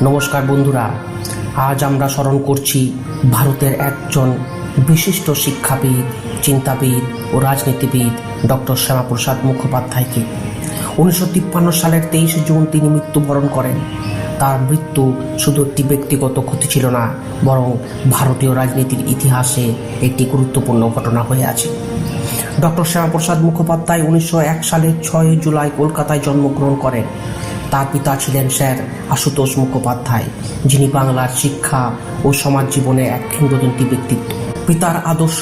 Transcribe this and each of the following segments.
নমস্কার বন্ধুরা, আজ আমরা স্মরণ করছি ভারতের একজন বিশিষ্ট শিক্ষাবিদ, চিন্তাবিদ ও রাজনীতিবিদ ডক্টর শ্যামাপ্রসাদ মুখোপাধ্যায়কে। 1953 সালের 23 জুন তিনি মৃত্যুবরণ করেন। তার মৃত্যু শুধু একটি ব্যক্তিগত ক্ষতি ছিল না, বরং ভারতীয় রাজনীতির ইতিহাসে একটি গুরুত্বপূর্ণ ঘটনা হয়ে আছে। ডক্টর শ্যামাপ্রসাদ মুখোপাধ্যায় 1901 সালের 6 জুলাই কলকাতায় জন্মগ্রহণ করেন। তার পিতা ছিলেন স্যার আশুতোষ মুখোপাধ্যায়, যিনি বাংলার শিক্ষা ও সমাজ জীবনে এক কিংবদন্তি ব্যক্তিত্ব। পিতার আদর্শ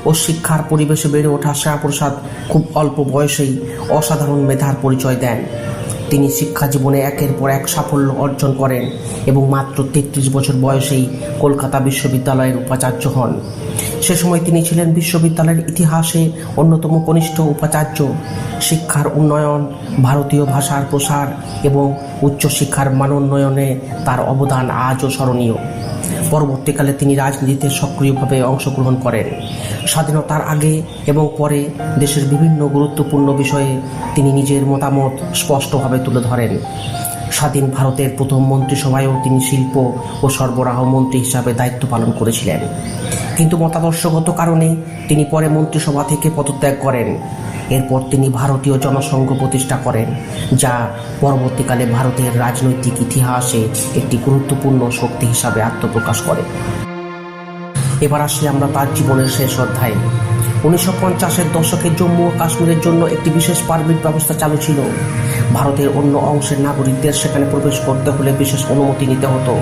ও শিক্ষার পরিবেশে বেড়ে ওঠা শ্যামাপ্রসাদ খুব অল্প বয়সেই অসাধারণ মেধার পরিচয় দেন। তিনি শিক্ষা জীবনে একের পর এক সাফল্য অর্জন করেন এবং মাত্র 33 বছর বয়সেই কলকাতা বিশ্ববিদ্যালয়ের উপাচার্য হন। সে সময় তিনি ছিলেন বিশ্ববিদ্যালয়ের ইতিহাসে অন্যতম কনিষ্ঠ উপাচার্য। শিক্ষার উন্নয়ন, ভারতীয় ভাষার প্রসার এবং উচ্চশিক্ষার মানোন্নয়নে তার অবদান আজও স্মরণীয়। পরবর্তীকালে তিনি রাজনীতিতে সক্রিয়ভাবে অংশগ্রহণ করেন। স্বাধীনতার আগে এবং পরে দেশের বিভিন্ন গুরুত্বপূর্ণ বিষয়ে তিনি নিজের মতামত স্পষ্টভাবে তুলে ধরেন। স্বাধীন ভারতের প্রথম মন্ত্রিসভায়ও তিনি শিল্প ও সরবরাহ মন্ত্রী হিসাবে দায়িত্ব পালন করেছিলেন, কিন্তু মতাদর্শগত কারণে তিনি পরে মন্ত্রিসভা থেকে পদত্যাগ করেন। এরপর তিনি ভারতীয় জনসংঘ প্রতিষ্ঠা করেন, যা পরবর্তীকালে ভারতের রাজনৈতিক ইতিহাসে একটি গুরুত্বপূর্ণ শক্তি হিসাবে আত্মপ্রকাশ করে। এবার আসি আমরা তার জীবনের শেষ অধ্যায়ে। 1950-এর দশকে জম্মু ও কাশ্মীরের জন্য একটি বিশেষ পারমিট ব্যবস্থা চালু ছিল। ভারতের অন্য অংশের নাগরিকদের সেখানে প্রবেশ করতে হলে বিশেষ অনুমতি নিতে হতো।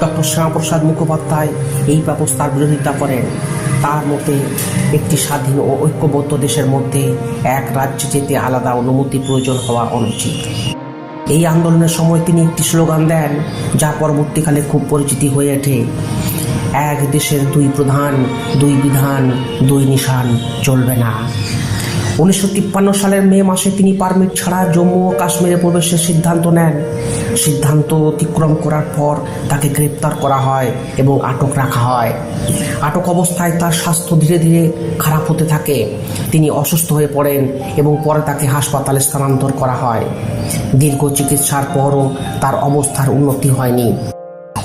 ডক্টর শ্যামাপ্রসাদ মুখোপাধ্যায় এই ব্যবস্থার বিরোধিতা করেন। তার মতে একটি স্বাধীন ও ঐক্যবদ্ধ দেশের মধ্যে এক রাজ্যে যেতে আলাদা অনুমতি প্রয়োজন হওয়া অনুচিত। এই আন্দোলনের সময় তিনি একটি স্লোগান দেন, যা পরবর্তীকালে খুব পরিচিতি হয়ে ওঠে: এক দেশের দুই প্রধান, দুই বিধান, দুই নিশান চলবে না। 1953 সালের মে মাসে তিনি পারমিট ছাড়া জম্মু ও কাশ্মীরে প্রবেশের সিদ্ধান্ত নেন। সিদ্ধান্ত অতিক্রম করার পর তাকে গ্রেপ্তার করা হয় এবং আটক রাখা হয়। আটক অবস্থায় তার স্বাস্থ্য ধীরে ধীরে খারাপ হতে থাকে। তিনি অসুস্থ হয়ে পড়েন এবং পরে তাকে হাসপাতালে স্থানান্তর করা হয়। দীর্ঘ চিকিৎসার পরও তার অবস্থার উন্নতি হয়নি।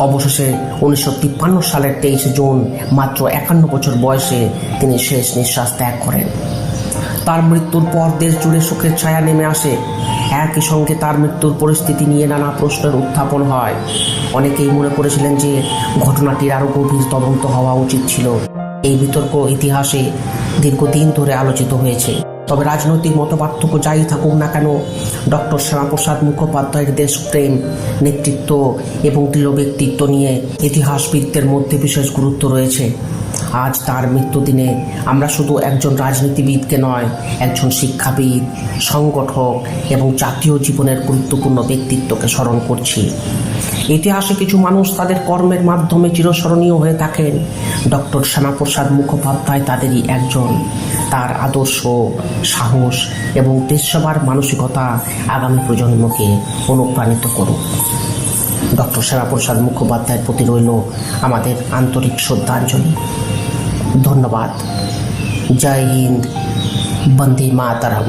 অবশেষে 1953 সালের 23 জুন মাত্র 51 বছর বয়সে তিনি শেষ নিঃশ্বাস ত্যাগ করেন। তার মৃত্যুর পর দেশ জুড়ে শোকের ছায়া নেমে আসে। একই সঙ্গে তার মৃত্যুর পরিস্থিতি নিয়ে নানা প্রশ্নের উত্থাপন হয়। অনেকেই মনে করেছিলেন যে ঘটনাটির আরও গভীর তদন্ত হওয়া উচিত ছিল। এই বিতর্ক ইতিহাসে দীর্ঘদিন ধরে আলোচিত হয়েছে। তবে রাজনৈতিক মতপার্থক্য যাই থাকুক না কেন, ডক্টর শ্যামাপ্রসাদ মুখোপাধ্যায়ের দেশপ্রেম, নেতৃত্ব এবং দৃঢ় ব্যক্তিত্ব নিয়ে ইতিহাসবিদদের মধ্যে বিশেষ গুরুত্ব রয়েছে। আজ তার মৃত্যুদিনে আমরা শুধু একজন রাজনীতিবিদকে নয়, একজন শিক্ষাবিদ, সংগঠক এবং জাতীয় জীবনের গুরুত্বপূর্ণ ব্যক্তিত্বকে স্মরণ করছি। ইতিহাসে কিছু মানুষ তাদের কর্মের মাধ্যমে চিরস্মরণীয় হয়ে থাকেন। ডক্টর শ্যামাপ্রসাদ মুখোপাধ্যায় তাদেরই একজন। তার আদর্শ, সাহস এবং দেশসেবার মানসিকতা আগামী প্রজন্মকে অনুপ্রাণিত করুক। ডক্টর শ্যামাপ্রসাদ মুখোপাধ্যায়ের প্রতি রইল আমাদের আন্তরিক শ্রদ্ধাঞ্জলি। ধন্যবাদ। জয় হিন্দ, বন্দে মাতরম।